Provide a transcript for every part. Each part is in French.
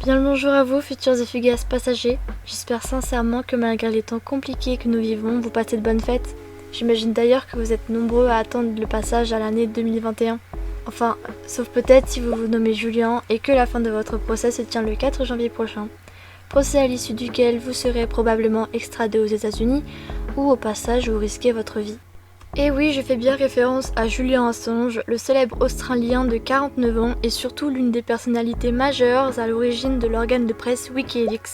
Bien le bonjour à vous, futurs et fugaces passagers. J'espère sincèrement que malgré les temps compliqués que nous vivons, vous passez de bonnes fêtes. J'imagine d'ailleurs que vous êtes nombreux à attendre le passage à l'année 2021. Enfin, sauf peut-être si vous vous nommez Julien et que la fin de votre procès se tient le 4 janvier prochain. Procès à l'issue duquel vous serez probablement extradé aux États-Unis ou au passage vous risquez votre vie. Et oui, je fais bien référence à Julian Assange, le célèbre Australien de 49 ans et surtout l'une des personnalités majeures à l'origine de l'organe de presse Wikileaks,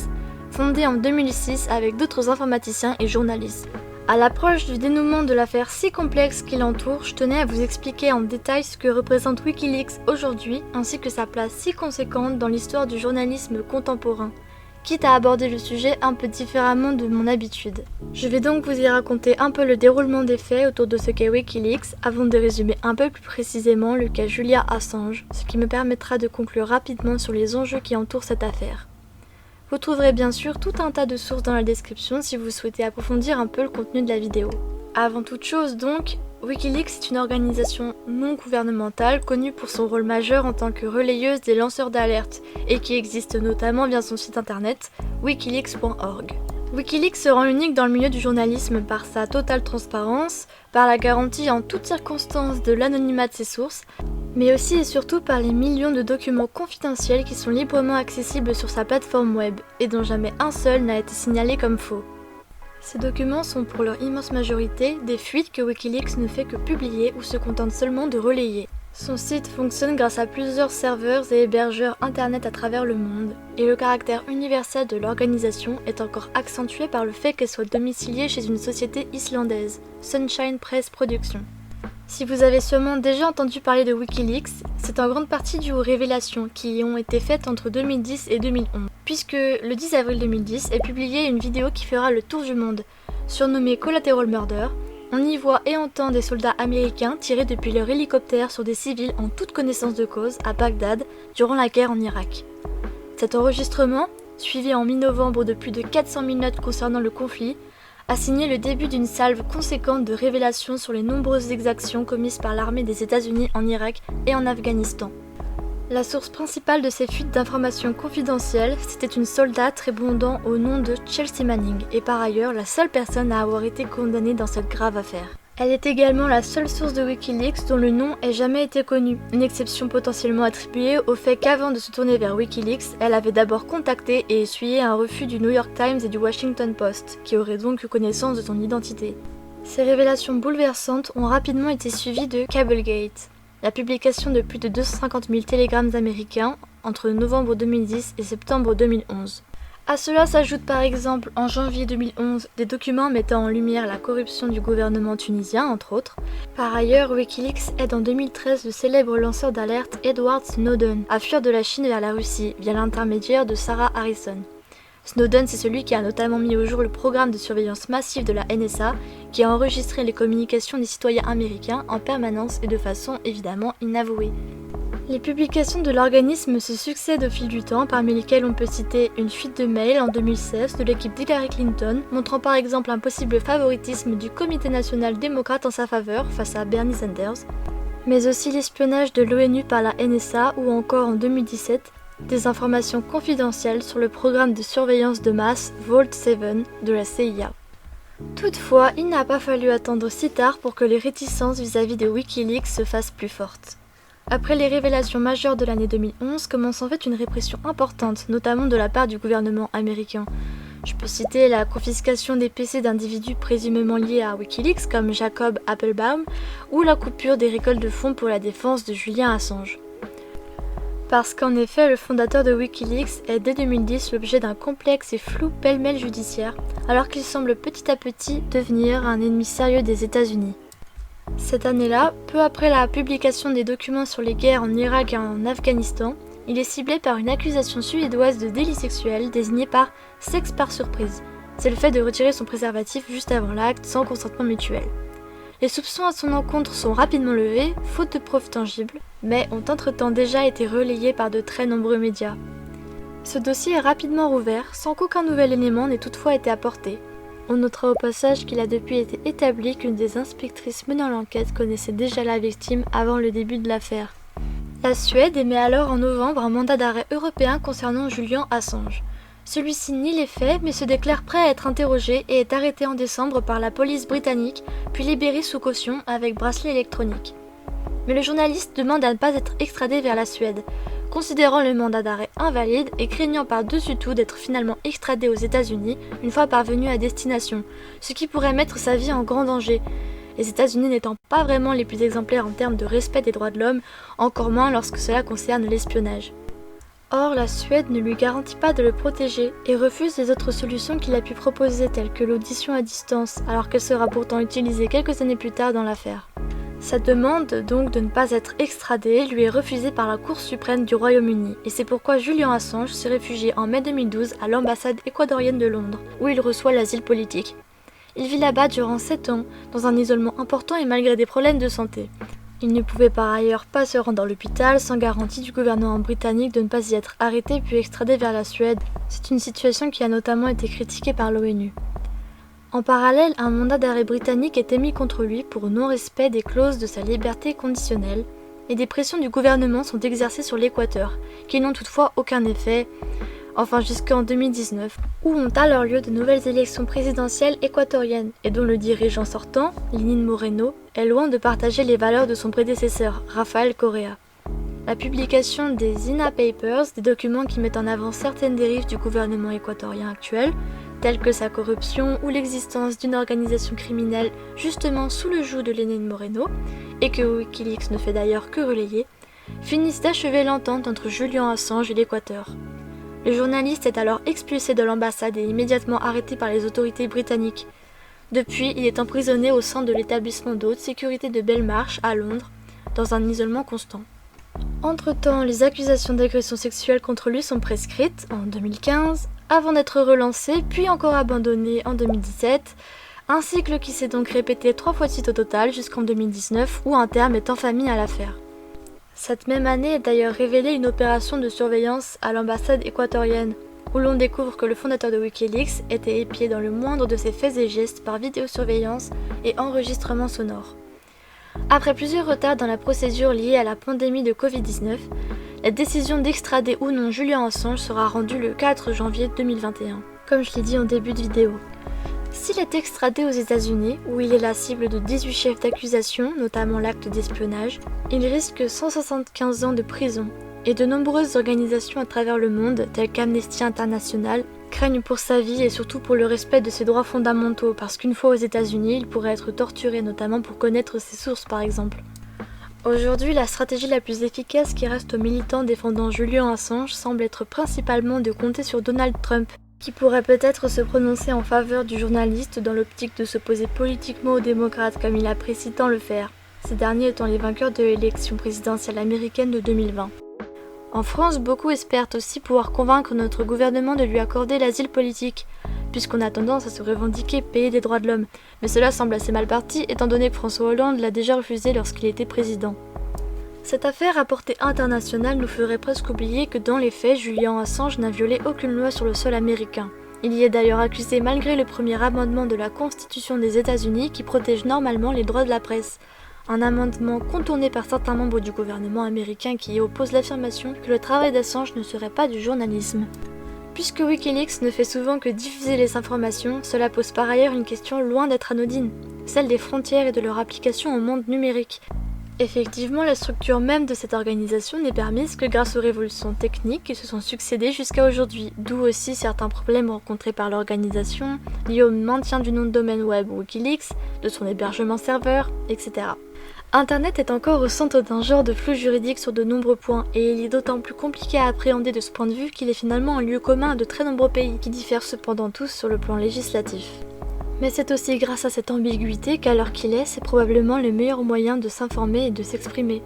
fondé en 2006 avec d'autres informaticiens et journalistes. À l'approche du dénouement de l'affaire si complexe qui l'entoure, je tenais à vous expliquer en détail ce que représente Wikileaks aujourd'hui, ainsi que sa place si conséquente dans l'histoire du journalisme contemporain, quitte à aborder le sujet un peu différemment de mon habitude. Je vais donc vous y raconter un peu le déroulement des faits autour de ce qu'est Wikileaks, avant de résumer un peu plus précisément le cas Julian Assange, ce qui me permettra de conclure rapidement sur les enjeux qui entourent cette affaire. Vous trouverez bien sûr tout un tas de sources dans la description si vous souhaitez approfondir un peu le contenu de la vidéo. Avant toute chose donc, Wikileaks est une organisation non gouvernementale connue pour son rôle majeur en tant que relayeuse des lanceurs d'alerte et qui existe notamment via son site internet wikileaks.org. Wikileaks se rend unique dans le milieu du journalisme par sa totale transparence, par la garantie en toutes circonstances de l'anonymat de ses sources, mais aussi et surtout par les millions de documents confidentiels qui sont librement accessibles sur sa plateforme web et dont jamais un seul n'a été signalé comme faux. Ces documents sont pour leur immense majorité des fuites que Wikileaks ne fait que publier ou se contente seulement de relayer. Son site fonctionne grâce à plusieurs serveurs et hébergeurs internet à travers le monde, et le caractère universel de l'organisation est encore accentué par le fait qu'elle soit domiciliée chez une société islandaise, Sunshine Press Productions. Si vous avez sûrement déjà entendu parler de Wikileaks, c'est en grande partie dû aux révélations qui ont été faites entre 2010 et 2011, puisque le 10 avril 2010 est publiée une vidéo qui fera le tour du monde. Surnommée Collateral Murder, on y voit et entend des soldats américains tirer depuis leur hélicoptère sur des civils en toute connaissance de cause à Bagdad durant la guerre en Irak. Cet enregistrement, suivi en mi-novembre de plus de 400 000 notes concernant le conflit, a signé le début d'une salve conséquente de révélations sur les nombreuses exactions commises par l'armée des États-Unis en Irak et en Afghanistan. La source principale de ces fuites d'informations confidentielles, c'était une soldate répondant au nom de Chelsea Manning, et par ailleurs la seule personne à avoir été condamnée dans cette grave affaire. Elle est également la seule source de Wikileaks dont le nom ait jamais été connu, une exception potentiellement attribuée au fait qu'avant de se tourner vers Wikileaks, elle avait d'abord contacté et essuyé un refus du New York Times et du Washington Post, qui auraient donc eu connaissance de son identité. Ces révélations bouleversantes ont rapidement été suivies de Cablegate, la publication de plus de 250 000 télégrammes américains entre novembre 2010 et septembre 2011. À cela s'ajoutent par exemple en janvier 2011 des documents mettant en lumière la corruption du gouvernement tunisien, entre autres. Par ailleurs, Wikileaks aide en 2013 le célèbre lanceur d'alerte Edward Snowden à fuir de la Chine vers la Russie via l'intermédiaire de Sarah Harrison. Snowden, c'est celui qui a notamment mis au jour le programme de surveillance massive de la NSA qui a enregistré les communications des citoyens américains en permanence et de façon évidemment inavouée. Les publications de l'organisme se succèdent au fil du temps, parmi lesquelles on peut citer une fuite de mails en 2016 de l'équipe d'Hillary Clinton, montrant par exemple un possible favoritisme du Comité national démocrate en sa faveur face à Bernie Sanders, mais aussi l'espionnage de l'ONU par la NSA ou encore en 2017, des informations confidentielles sur le programme de surveillance de masse Vault 7 de la CIA. Toutefois, il n'a pas fallu attendre si tard pour que les réticences vis-à-vis de Wikileaks se fassent plus fortes. Après les révélations majeures de l'année 2011, commence en fait une répression importante, notamment de la part du gouvernement américain. Je peux citer la confiscation des PC d'individus présumément liés à Wikileaks comme Jacob Appelbaum ou la coupure des récoltes de fonds pour la défense de Julian Assange. Parce qu'en effet, le fondateur de Wikileaks est dès 2010 l'objet d'un complexe et flou pêle-mêle judiciaire, alors qu'il semble petit à petit devenir un ennemi sérieux des États-Unis. Cette année-là, peu après la publication des documents sur les guerres en Irak et en Afghanistan, il est ciblé par une accusation suédoise de délit sexuel désignée par sexe par surprise. C'est le fait de retirer son préservatif juste avant l'acte sans consentement mutuel. Les soupçons à son encontre sont rapidement levés, faute de preuves tangibles, mais ont entre-temps déjà été relayés par de très nombreux médias. Ce dossier est rapidement rouvert, sans qu'aucun nouvel élément n'ait toutefois été apporté. On notera au passage qu'il a depuis été établi qu'une des inspectrices menant l'enquête connaissait déjà la victime avant le début de l'affaire. La Suède émet alors en novembre un mandat d'arrêt européen concernant Julian Assange. Celui-ci nie les faits mais se déclare prêt à être interrogé et est arrêté en décembre par la police britannique, puis libéré sous caution avec bracelet électronique. Mais le journaliste demande à ne pas être extradé vers la Suède, considérant le mandat d'arrêt invalide et craignant par-dessus tout d'être finalement extradé aux États-Unis une fois parvenu à destination, ce qui pourrait mettre sa vie en grand danger. Les États-Unis n'étant pas vraiment les plus exemplaires en termes de respect des droits de l'homme, encore moins lorsque cela concerne l'espionnage. Or, la Suède ne lui garantit pas de le protéger et refuse les autres solutions qu'il a pu proposer telles que l'audition à distance, alors qu'elle sera pourtant utilisée quelques années plus tard dans l'affaire. Sa demande donc de ne pas être extradé lui est refusée par la Cour suprême du Royaume-Uni et c'est pourquoi Julian Assange s'est réfugié en mai 2012 à l'ambassade équatorienne de Londres, où il reçoit l'asile politique. Il vit là-bas durant 7 ans, dans un isolement important et malgré des problèmes de santé. Il ne pouvait par ailleurs pas se rendre à l'hôpital sans garantie du gouvernement britannique de ne pas y être arrêté puis extradé vers la Suède. C'est une situation qui a notamment été critiquée par l'ONU. En parallèle, un mandat d'arrêt britannique est émis contre lui pour non-respect des clauses de sa liberté conditionnelle et des pressions du gouvernement sont exercées sur l'Équateur, qui n'ont toutefois aucun effet, enfin jusqu'en 2019, où ont alors lieu de nouvelles élections présidentielles équatoriennes et dont le dirigeant sortant, Lenín Moreno, est loin de partager les valeurs de son prédécesseur, Rafael Correa. La publication des INA Papers, des documents qui mettent en avant certaines dérives du gouvernement équatorien actuel, telles que sa corruption ou l'existence d'une organisation criminelle justement sous le joug de Lenín Moreno, et que Wikileaks ne fait d'ailleurs que relayer, finissent d'achever l'entente entre Julian Assange et l'Équateur. Le journaliste est alors expulsé de l'ambassade et immédiatement arrêté par les autorités britanniques. Depuis, il est emprisonné au sein de l'établissement de haute sécurité de Belmarsh à Londres, dans un isolement constant. Entre-temps, les accusations d'agression sexuelle contre lui sont prescrites en 2015, avant d'être relancées puis encore abandonnées en 2017, un cycle qui s'est donc répété 3 fois de suite au total jusqu'en 2019 où un terme est enfin mis à l'affaire. Cette même année est d'ailleurs révélée une opération de surveillance à l'ambassade équatorienne, où l'on découvre que le fondateur de Wikileaks était épié dans le moindre de ses faits et gestes par vidéosurveillance et enregistrement sonore. Après plusieurs retards dans la procédure liée à la pandémie de Covid-19, la décision d'extrader ou non Julian Assange sera rendue le 4 janvier 2021, comme je l'ai dit en début de vidéo. S'il est extradé aux États-Unis, où il est la cible de 18 chefs d'accusation, notamment l'acte d'espionnage, il risque 175 ans de prison, et de nombreuses organisations à travers le monde, telles qu'Amnesty International, craignent pour sa vie et surtout pour le respect de ses droits fondamentaux, parce qu'une fois aux États-Unis, il pourrait être torturé, notamment pour connaître ses sources par exemple. Aujourd'hui, la stratégie la plus efficace qui reste aux militants défendant Julian Assange semble être principalement de compter sur Donald Trump, qui pourrait peut-être se prononcer en faveur du journaliste dans l'optique de s'opposer politiquement aux démocrates comme il apprécie tant le faire, ces derniers étant les vainqueurs de l'élection présidentielle américaine de 2020. En France, beaucoup espèrent aussi pouvoir convaincre notre gouvernement de lui accorder l'asile politique, puisqu'on a tendance à se revendiquer payer des droits de l'homme, mais cela semble assez mal parti étant donné que François Hollande l'a déjà refusé lorsqu'il était président. Cette affaire à portée internationale nous ferait presque oublier que dans les faits, Julian Assange n'a violé aucune loi sur le sol américain. Il y est d'ailleurs accusé malgré le premier amendement de la Constitution des États-Unis qui protège normalement les droits de la presse. Un amendement contourné par certains membres du gouvernement américain qui oppose l'affirmation que le travail d'Assange ne serait pas du journalisme. Puisque Wikileaks ne fait souvent que diffuser les informations, cela pose par ailleurs une question loin d'être anodine, celle des frontières et de leur application au monde numérique. Effectivement, la structure même de cette organisation n'est permise que grâce aux révolutions techniques qui se sont succédées jusqu'à aujourd'hui, d'où aussi certains problèmes rencontrés par l'organisation, liés au maintien du nom de domaine web Wikileaks, de son hébergement serveur, etc. Internet est encore au centre d'un genre de flou juridique sur de nombreux points, et il est d'autant plus compliqué à appréhender de ce point de vue qu'il est finalement un lieu commun à de très nombreux pays, qui diffèrent cependant tous sur le plan législatif. Mais c'est aussi grâce à cette ambiguïté qu'à l'heure qu'il est, c'est probablement le meilleur moyen de s'informer et de s'exprimer.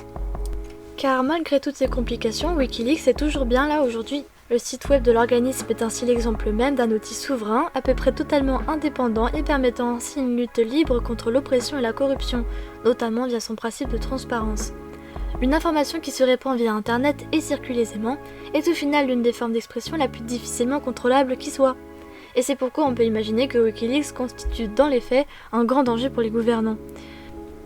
Car malgré toutes ces complications, Wikileaks est toujours bien là aujourd'hui. Le site web de l'organisme est ainsi l'exemple même d'un outil souverain, à peu près totalement indépendant et permettant ainsi une lutte libre contre l'oppression et la corruption, notamment via son principe de transparence. Une information qui se répand via Internet et circule aisément est au final l'une des formes d'expression la plus difficilement contrôlable qui soit. Et c'est pourquoi on peut imaginer que Wikileaks constitue dans les faits un grand danger pour les gouvernants.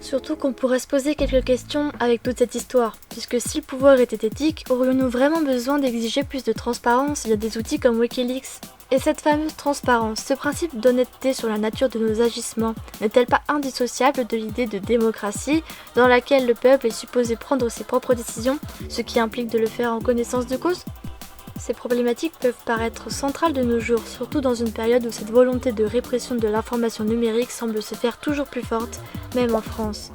Surtout qu'on pourrait se poser quelques questions avec toute cette histoire, puisque si le pouvoir était éthique, aurions-nous vraiment besoin d'exiger plus de transparence via des outils comme Wikileaks? Et cette fameuse transparence, ce principe d'honnêteté sur la nature de nos agissements, n'est-elle pas indissociable de l'idée de démocratie, dans laquelle le peuple est supposé prendre ses propres décisions, ce qui implique de le faire en connaissance de cause? Ces problématiques peuvent paraître centrales de nos jours, surtout dans une période où cette volonté de répression de l'information numérique semble se faire toujours plus forte, même en France.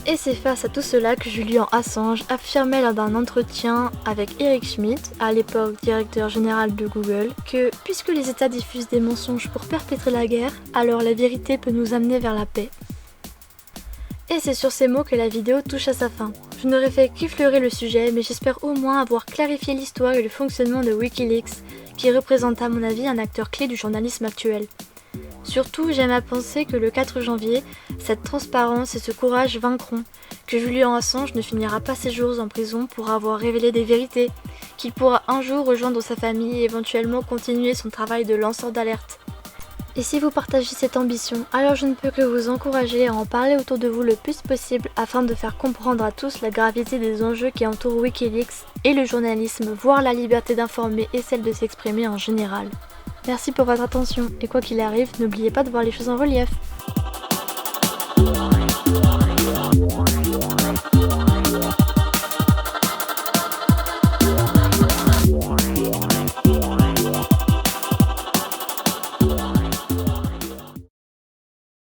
Et c'est face à tout cela que Julian Assange affirmait lors d'un entretien avec Eric Schmidt, à l'époque directeur général de Google, que puisque les États diffusent des mensonges pour perpétrer la guerre, alors la vérité peut nous amener vers la paix. Et c'est sur ces mots que la vidéo touche à sa fin. Je n'aurais fait qu'effleurer le sujet, mais j'espère au moins avoir clarifié l'histoire et le fonctionnement de Wikileaks, qui représente à mon avis un acteur clé du journalisme actuel. Surtout, j'aime à penser que le 4 janvier, cette transparence et ce courage vaincront, que Julian Assange ne finira pas ses jours en prison pour avoir révélé des vérités, qu'il pourra un jour rejoindre sa famille et éventuellement continuer son travail de lanceur d'alerte. Et si vous partagez cette ambition, alors je ne peux que vous encourager à en parler autour de vous le plus possible afin de faire comprendre à tous la gravité des enjeux qui entourent Wikileaks et le journalisme, voire la liberté d'informer et celle de s'exprimer en général. Merci pour votre attention et quoi qu'il arrive, n'oubliez pas de voir les choses en relief.